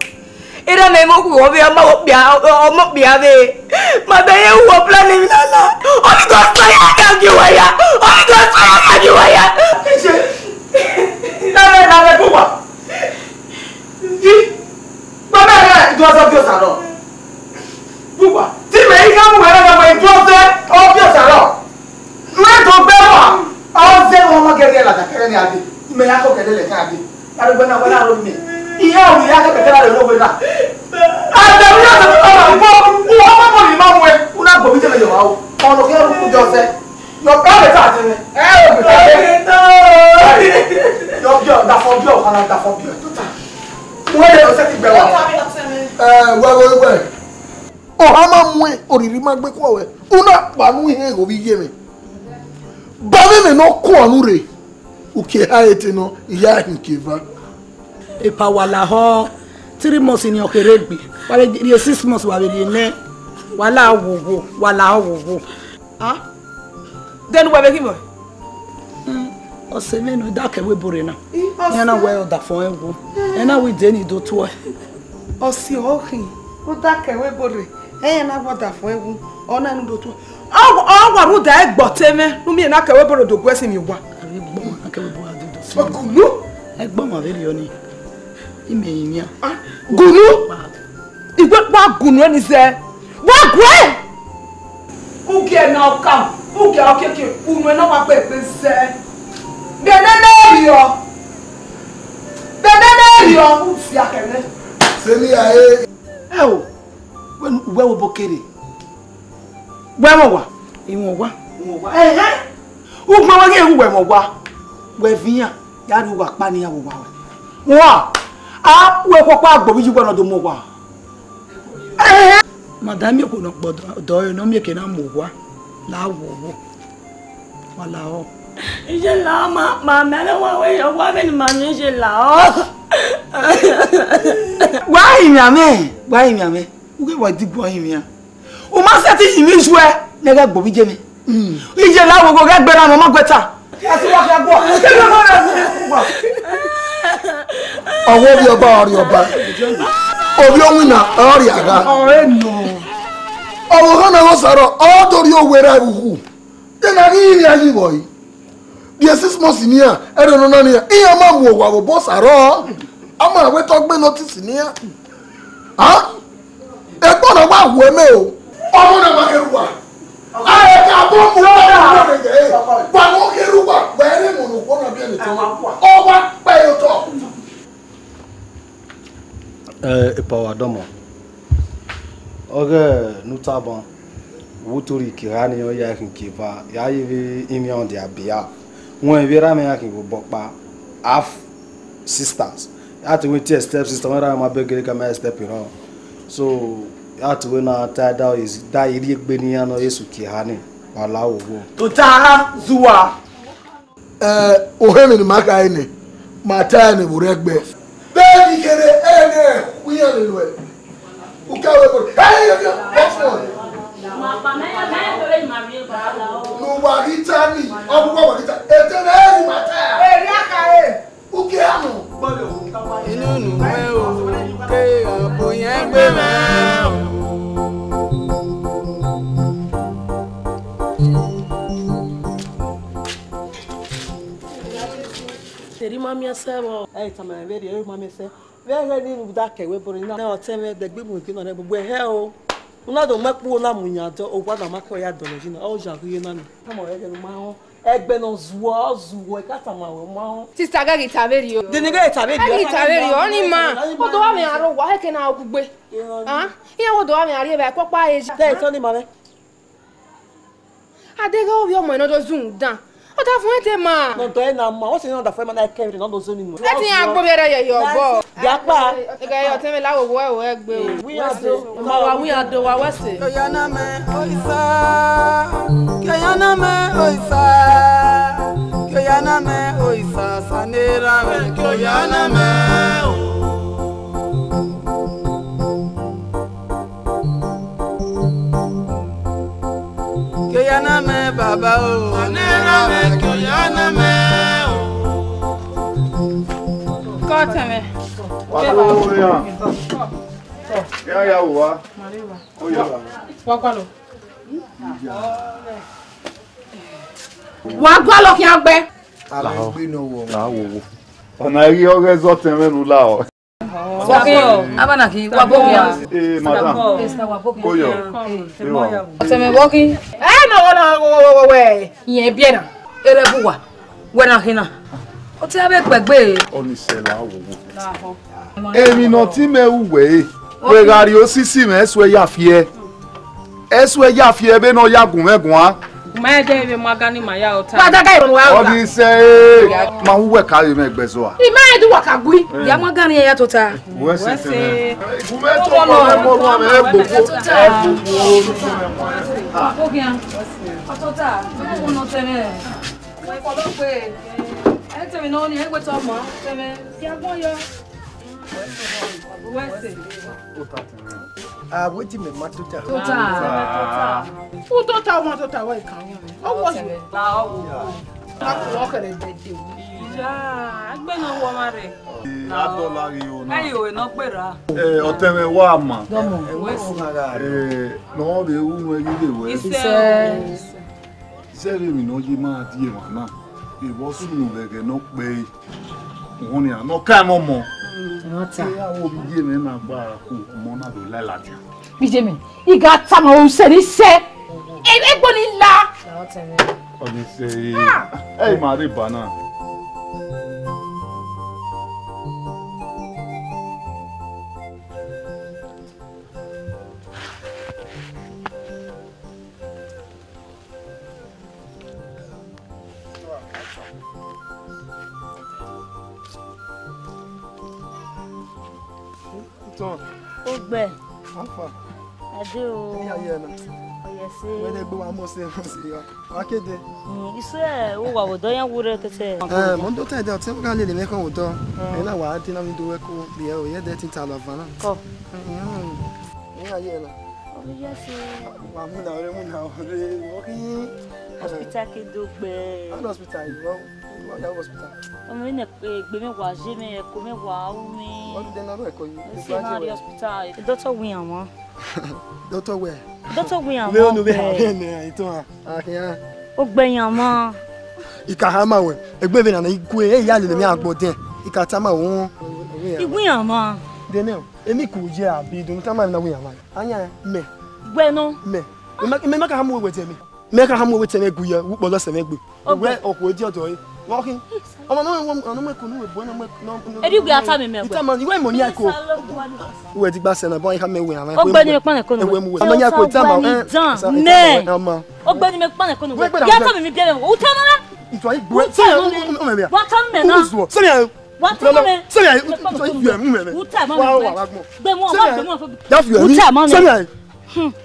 Ira me mo ku obi ama omo bia be. Ma be ye wo plan mi lala. Oni go fire ka gi waya. Oni go fire ka gi waya. Na me ku wa. Ji. Ba me ra do so bio saro. Ku wa. Ti me ika mu we na we do se o bio saro. Me to be wa. O se wo ma gere la ta kere ni ade. Me ya ko kele le ka ade. Ari gbe na wala ro mi. Iya o ya ke kekera le lowe na. Ada mi ya se ko na bo o ma mo ni ma we. Una go bi je le yo wa o. Ono ke ru ku jo se. Yo ka le ta ti ni. O bi ta de. Yo da fo bio kana da fo bio. Tuta. Mo le o se ti gbe wa. We. O ha ma mu e oriri ma gbe ko we. Una pa nu ihe go bi ye mi. Ba mi no ko anu re. Uke ha eti no iya nkeva. Epa wala ho 3 months ni okeregbe wa be 6 months wa be ne wala wowo ah Then we be give. Osemeno da kewe borena. Yana we da fon ego. Ena we deni do to. Osi ohin. O da kewe bore. Na wa da fon ego. Ona nu do to. Wa ru da egbo teme. Nu mi na kewe bore do gwesi mi wa. Ari gbo na kewe bo adu do. Ogunu. Egbo ma veri oni. Ime yimia. Gunu. Igbe pa gunu eni se. Wa gwe. Uke na okam. Uke okeke. Unu na wa pe se. Benenerio. Usi akene. Semi aye. Ewo. We wo bokere. We mo wa. Iwon wa. Ugbo wa ge we mo wa. We fiyan. Ya ru wa pa ni ya wo wa. Wa. A we popa agbo bi ju gbona do mo wa. Madame ko no gbodo do no mi ke na mo wa. La wo. Wala o. Ije la ma mele wa we yo wa be ni ma ni je la o. Why me? Uge wa digbo yin mi. O ma se ti yin mi ju e le ga gbo bi je mi. Ije la wo go ga gbe na mo ma gweta. Ati wa ka gbo. Owo bi oba ori oba. Obi ohun na ori aga. Owo kan na wo saro o tori owere abuku. Te na ri ayi boy. Bí 6 months ni a ero no na ni a iya ma mu owa bo boss aro ama we to gbe notice ni a e gbon na wa wo eme o omo na ma keruwa a ka bo mu o na ko de wa mo keruwa wa ere mo no ko na bi eni to o wa pe yo to e pa wa domo oge nutabon wutori kirani o ya kin kiva ya yi imi on dia bia wọ́n ìwé rámi yà kì í bọ̀ pa half sisters láti wé tí ẹ̀ step sister wọ́n rámi máa bẹ́ gẹ́gẹ́ kàmá ẹ̀ step ìran so láti wé náà tá a dá ìrí gbé níyàn náà yéṣù kì í ha ní wàhálà òwò. tó tá a zuwa. Ohemi ni maka ẹ̀ ní màá tá ẹ̀ ní ìwúrẹ́ gbẹ. Bẹ́ẹ̀ ni kéré ẹ̀ ní ẹ̀ wíyàn lè lọ ẹ̀ o káwé bọ̀ ẹ̀ yẹ kí wọ́n fún ọ. No waritani, obuwa warita. Etere ni mata. Eri akaye. Uke anu. Inu nu me o, ke abo yen gbe me o. Teri mami asebo. Tama very mami se. Very ni da kewe bori na o teme de gbe mu kino na gbogbo he o. Una do mapu na munya to o gwa na maka ya doloji na o ja kuye na mi. Kama o ye ma ho. Egbe no zuwo ka tama wo ma ho. Sister ga gitaberi o. De ni ga gitaberi o. Gitaberi o ni ma. O do wa mi aro wa heke na ogugbe. Iye wo do wa mi ari e ba ko pa eji. Te so ni ma be. Adega obi omo ino do zoom down. O da fun ete ma. No to e na ma. O se no da fun ma na kevri no do so ni mo. E ti an gbo bere ye yo bo. Ya pa. Ega yo teme la wo wo egbe o. We ado wa wese. Oyana me oisa. Oyana me oisa. Oyana me oisa sanera me. Oyana me o. Oyana me baba o. Sanera me oyana me o. Koteme. Ya wa. Oya. Wakwalo. Wakwalo ki agbe. Ala gbe no wo. Na wo. Ona ri oge zo teme nu la o. Wako, abana ki wabokia. Madam. Koyo. Teme woki. No we. Yen biena. Ere buwa. Wena hina. O ti abe pegbe. Oni se la wo. Èmi no ti me uwe. We gari osisi me eswe ya fie. Eswe ya fie be no ya gun megun a. Ma je be magani ma ya ota. Pada ga iron wa. Oni se ma uwe kari me gbezo a. Ima edu wakagui. Ya magani ya tota. We se teme. Gume to ko mo mo me gbogbo. Ogian. Otota. Mo no teme. We ko lo pe. E teme no ni e gbe to mo. Teme. Ya gbon yo. Wait a minute, Matuta. Who don't tell one to tell I can't. Oh, what's it? I'm walking in bed. Yeah, I'm going to marry. Ọ̀tẹ̀mẹ̀ wà mà. Náà rẹ̀ wú mọ́ ilé ìwé. Iṣẹ́ rẹ̀ mi náà yé máa di èèmọ̀ náà. Ìwọ́sùn rẹ̀ náà pé òun ni àná ká mọ́ mọ́. Ìyàwó mi yé mi máa gbá ara kú ọmọ náà ló láìlájà. Bíjẹ́mi, ìgá táwọn oṣù ní sẹ́, ẹgbọ́n ní ńlá. Ọdún ṣe é máa rí ìbá náà. Ogbe. Ade o. Oyese. Where they go am say ya. Akede. Ise o wa wodo yan wure tete. Mo ndo tede o te kan le me kan wodo. E na wa ti na mi do eko bi e o ye de tin ta love na. Ko. Aye na. Oyese. Wa mu na ore o ki hospital ke dogbe. Hospital What hospital? Omi ne gbe me wa je me ko me wa u mi. What dey na ro eko yi? Se ma ri hospital. Doctor win àwọn. Doctor where? Doctor win àwọn. Me onu be ha ne ito ha. Akiya. O gbeyan àwọn. Ika ha ma we. Egbe be na na iku e ya le mi agbo den. Ika ta ma won. Igun àwọn. De ne o. Emi ku je abi dun ta ma na wi àwọn. Anya me. Gbe no. Me. Me ma ka ha mo we temi. Me ka ha mo we temi gu ye wo polo se me gbe. We okwo di odo yi. Walking. Ọmọ no me kunu we bo na me no. Edi gbe ata me me. Ita man, iwe mo ni ako. We ti gba se na bon ka me we àwọn. Ogbeni me pon ekonu. Ewe mu we. Ọmọ ni ako ita ma. Ne. Ogbeni me pon ekonu. Ya ta me bi o ta mo na. Ito ayi gbe. Se o me be. Wa ta me na. Se ya. Wa ta me. Se ya. Ito ayi gbe mu me. Uta ma me. Gbe mo fo. Da fi mi. Se ya.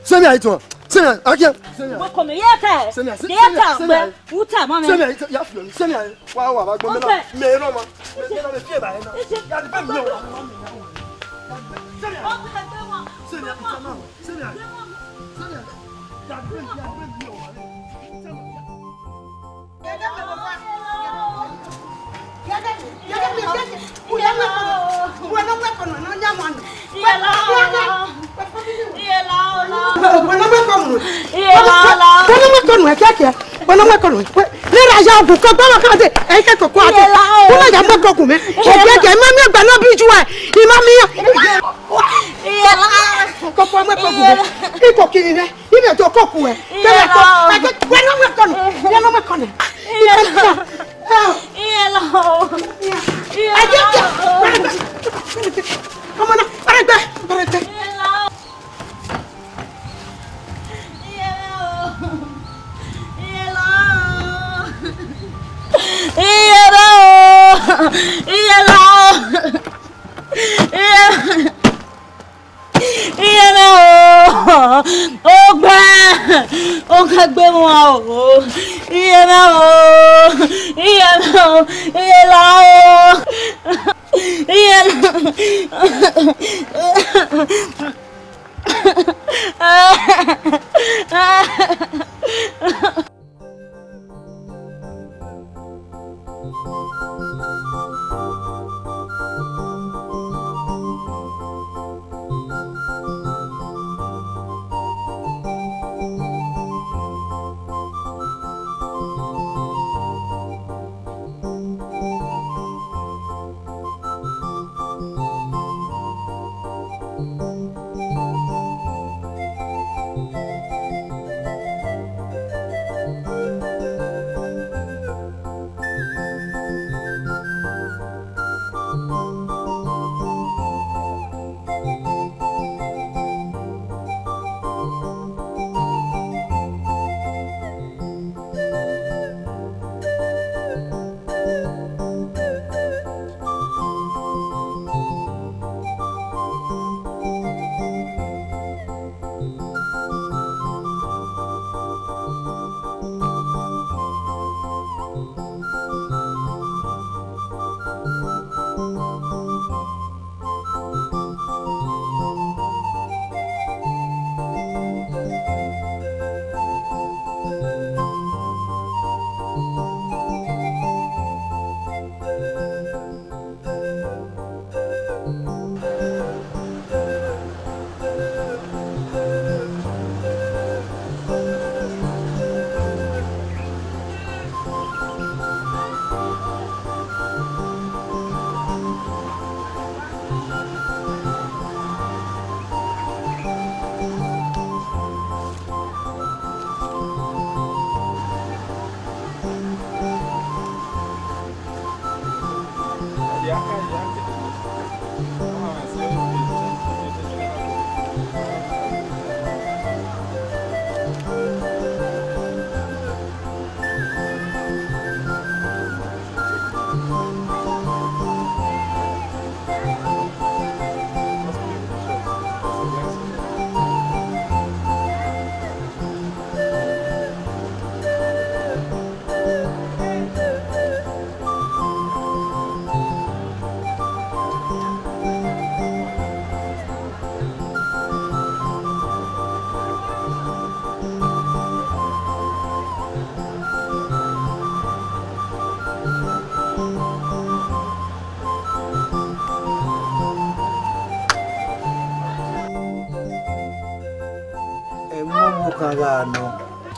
Se ya ito. Senya, akia. Wo ko me yeta. Yeta gbe. Uta ma me. Senya, ya fi mi. Senya, wa ba gbo me na. Me ro ma. Me na be fie ba na. Ya di ba mi o. Senya. Senya, ita na. Senya. Senya. Ya di mi o.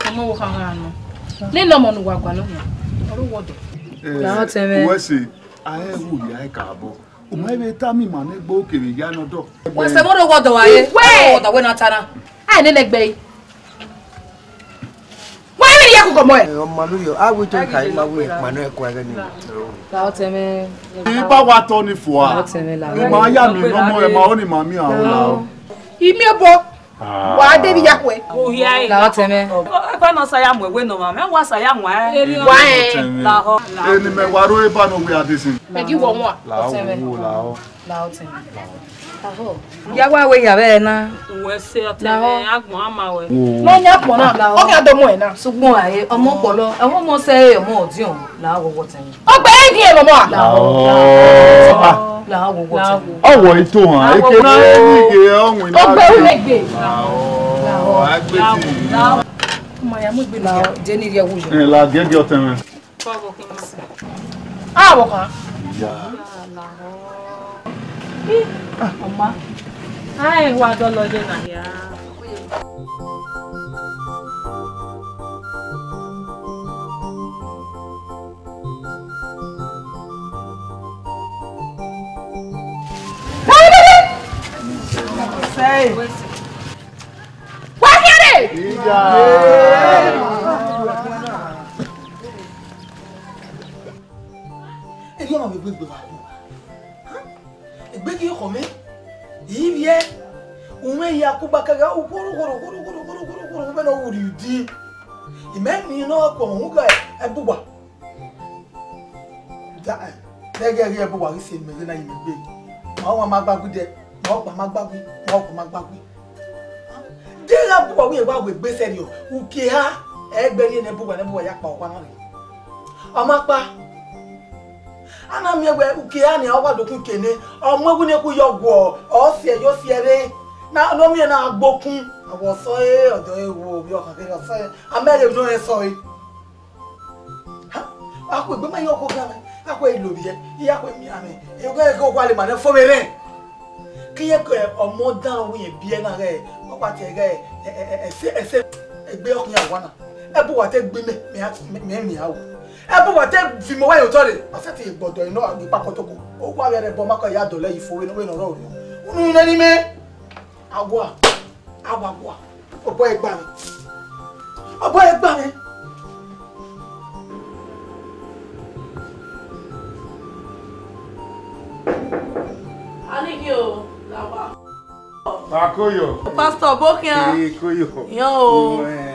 Ọmọ wo kangano. Lelo mo nuwa kwa no. Oruwodo. La teme. Wese, aye wu ya e kaabo. O ma be ta mi ma ne gbo kere ya no do. Wese mo ro wodo waye. Wodo we na tana. Ai ne legbe. Wa mi ya ko mo e. O ma lu yo, a we to kai ma we ma no e kwa ga ni. La teme. Iba wa to ni fo a. Ma ya mi no mo e ma o ni ma mi a o la. Imi obo. Wa de bi yakwe. O hia e. La teme. E kwa no sa ya mwe we no ma. Me wa sa ya nwa. Wa e. La ho. Eni me waro e ba no we adesin. Me gi wo mo a. La o. La teme. Aho. Ya wa we ya be na. We se o teme agbon ama we. Mo nya pon na. O ga do mo e na. Sugbon aye omo polo. E won mo se e omo odion. La wo wo teme. O gbe e di e mo mo a. La o. La wo wo teme. Owo ito han. Eke na ni ge ohun ina. O gbe o legbe. La o. Agbeti. Mo ya mo gbe na je ni ri e wo yo. La gege o teme. Ah wo kan. Ya. Oma. Ai wa do lo je na ya. Sei. Wa kere. Ija. Ebi ọmọ mi gbegbe wa ko. Egbegi ko me. Yibie. Ume ya ku bakaga ukoro be no wuri udi. Imemi no ko hu ga ebuwa. Da. Dege ebuwa ri se me na yimegbe. Ma wa magbagu de. Ma pa magbagu. Ma pa magbagu. Dera buwa wi egba gbe se ni o. Uke ha egberi ne buwa ya pa okwa na re. Amapa ana mi egbe uke ani awadokun kene omo gu ne ku yogwo o se yo siere na no mi na agbokun awo so e odo ewo bi o kan ke so e amere no e so e ha aku egbe ma yoko ga me aku e lobi e iya ku mi ame e go kwa le ma ne fo mere kiye ko omo dan wo ye bi e na re o pa te re ese egbe okun ya wa na e bu wa te gbe me awo ebo wa te fi mo wa yo tore asati igbodo ino agbe pakotoko o wa bere bo mako ya dole ifowe no we no ro unu na ni me agwa obo egba mi Ani yo lawa. Akoyo. Pastor Bokia. Koyo. Yo.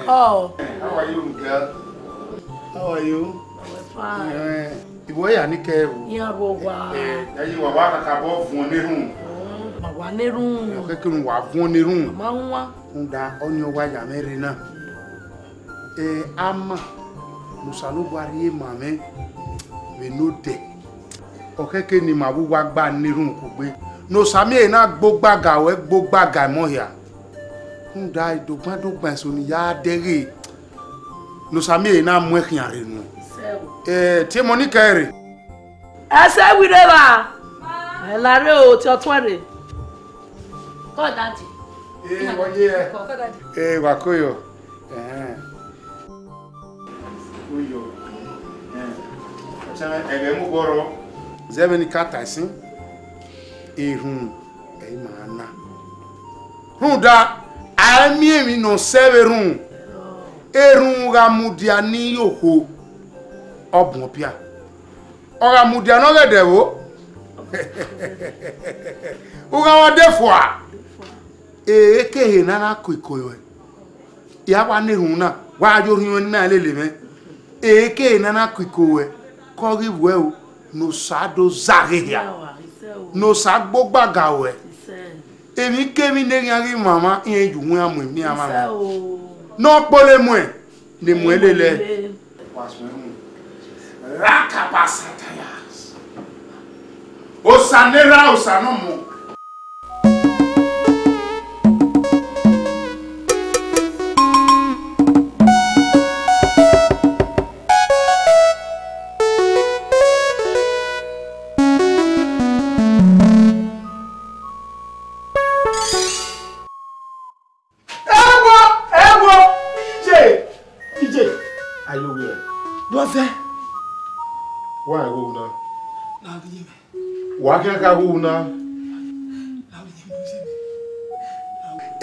Oh. How are you, girl? How are you? Fine. Ibo ya ni ke o. Ya bo wa. Eyi wa wa ka bo fun onirun. Ma wa nerun. O ke kirun wa fun onirun. Ma nwa. Nda oni o wa ya mere na. Ama Musalo Buhari mame we no de. O ke ke ni ma bu wa gba nirun ku gbe. No sami na gbogbaga we gbogbaga mo ya. Nda idogban so ni ya dere. No sami na mu ekian re nu. Tí mo ní kẹ́rì. Ẹsẹ̀ wíre wa. Ẹ láre o tí ọtún ẹ̀rẹ̀. Kọ́ dáàdì. Wọ́n yé ẹ. Wà kóyọ̀. Kóyọ̀. Ẹ̀rẹ̀ mú gbọ́rọ̀. Zẹ́mi ní ká tàìsín. Ehun ẹ̀yìn máa ná. Rún dá, àmì èmi nà sẹ́wẹ̀ rún. Erun ramudia ní yòókù. Obun pia ora mudia no gede wo Ugawa defwa. Ke nana kwikoyo. Ya wa ne huna. Wa jo hiyo na lele me. Ke nana kwikowe. Ko ri we o. No sado zahia. No sagbo gbagawe. Emi kemi ne yari mama yen ju mu amu mi amama. No pole mu e. Ni mu elele. Rakapasatayas. Osanera osanomo.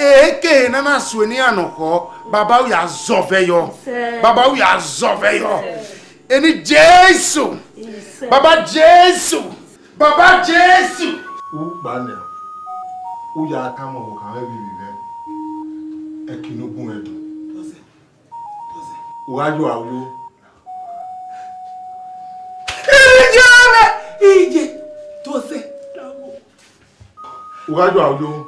Eke nana sueni anoko baba u ya zoveyo baba u ya zoveyo eni Jesu baba Jesu u bane u ya kama ho kan bibi be ekinugun edo u ajo awo ije to se u ajo awo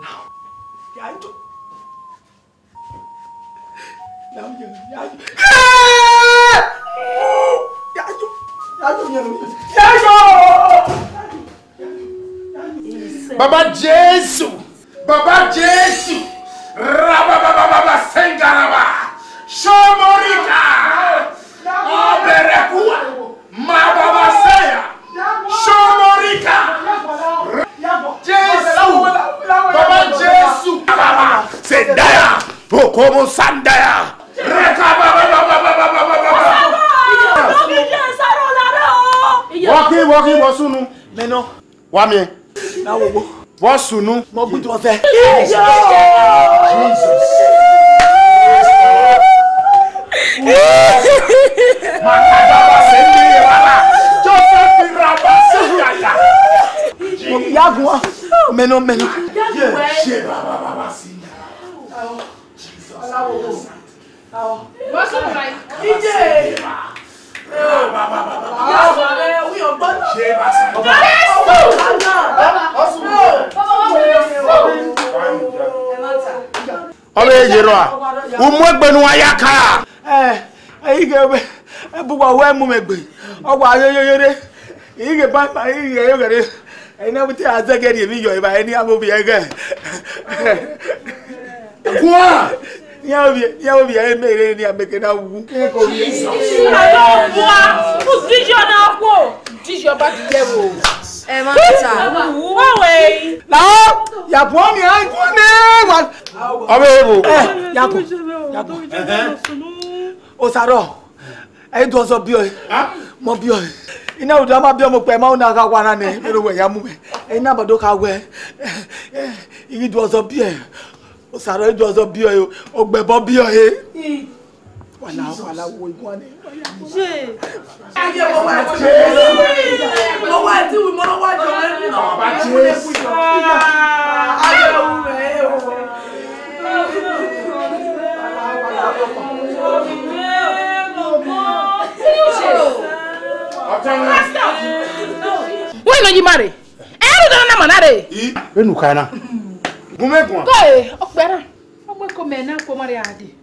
Baba Jesu Rababa Sengaraba Shomorika Oberekua Mababa Seya Shomorika Jesu Baba Jesu Baba Sendaya Okomo Sandaya Walking, wasunu. Meno. Wame. Na wo. Wasunu. Mo butu ofe. Makadaba sendi wala. Joseph Rabasiyata. Yagwa. Meno. Ye baba sinda. What's up, Mike? DJ. Ọmọ ejero a umu egbenu ayaka ige bugwa we mu megbe ogwa ayoyoyere ige papa ige yogere ina buti azageri mi yo iba eni amobi ege kwa ya obi ya mere ni ameke na wu ko bi DJ na ko DJ ba di lewo Mata. Wawe. Na ya poni an ko ne wa Abebo. Yako. Osaro. E do so bi o. Mo bi o. Ina udo ma bi o mo pe ma una ka kwa na ne. Ero we ya mu me. Ina bodo ka we. Igi do so bi e. Osaro e do so bi o. Ogbebo bi o e. Wala wo igwa ne. Je. Aye mo wa je. Mo wa ti wi mo wa jo e. Baba Jesu. Aye o me o. When are you married? I don't know, Manade. Benu kana. Gumegwa. Go, Okbera. Okwe mena ko mari adi.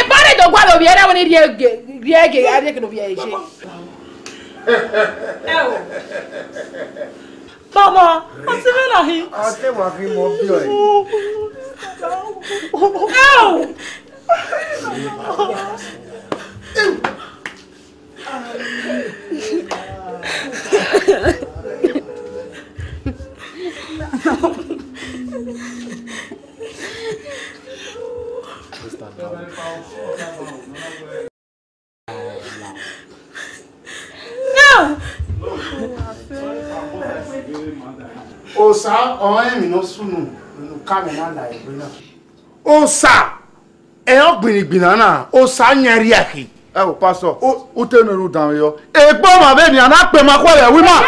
Bare do gwa do biara woni riege ade ke do bia eje. Mama, what's the matter here? I'll tell my people more joy. Ow! Osa oyin mi no sunu nu kame na la egbe na. Osa e ogbinigbina na osa nyari aki. oh pastor o te no ru dan yo e gbo ma be ni ana pe ma ko ya wi ma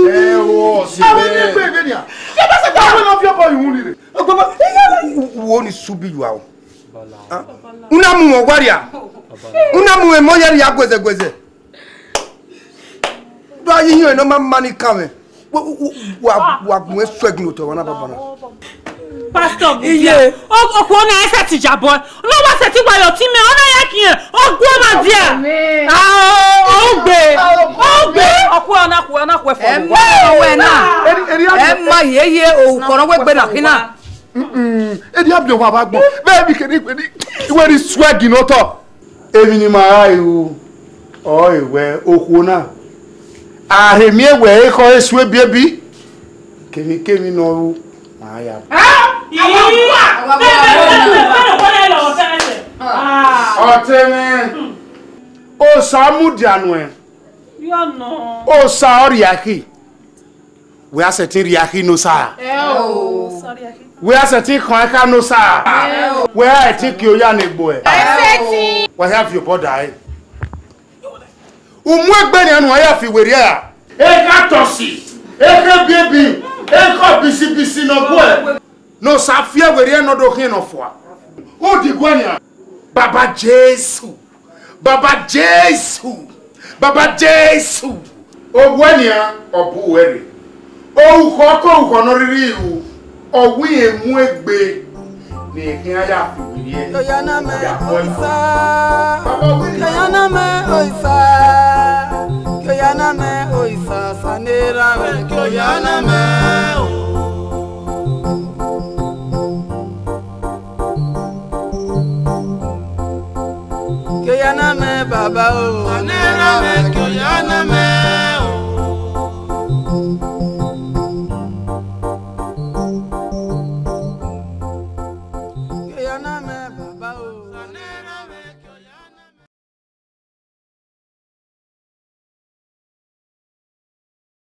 e wo si be ni a e ba se ta we no fi obo yun ni re wo ni subi yu awo una mu mo gwaria una mu e mo yari ya gweze do ayi yin no ma mani kame wa mu e swegin to wana baba na pastor iye okwo na ese ti jabo lo wa se ti gba yo ti me ona ya kiyen ogwo ma dia ogbe okwo na ku e fo we na e ma yeye o kono we gbe na kina edi abio wa ba gbon be bi keni we ni swagin no to èmi ni màá iwu o iwe okwo na ahemi ewe ko esu ebiebi kemi no ru aya ọtẹmẹ o samu dianu e o sa oriaki we aseti riaki no sa we aseti kan ka no sa we ati ki o ya negbo e we have your body ai umu egbe ni anu aya fi were a e ka tosi e ka biebi e ko bisi no bo e no safia were no do hin of wa o di gwanya baba Jesus o gwanya obu were o ko no riri iwu o wi emu egbe ni hin aya fi were Koyana me oisa sanera we koyana me Koyana me baba o sanera we koyana me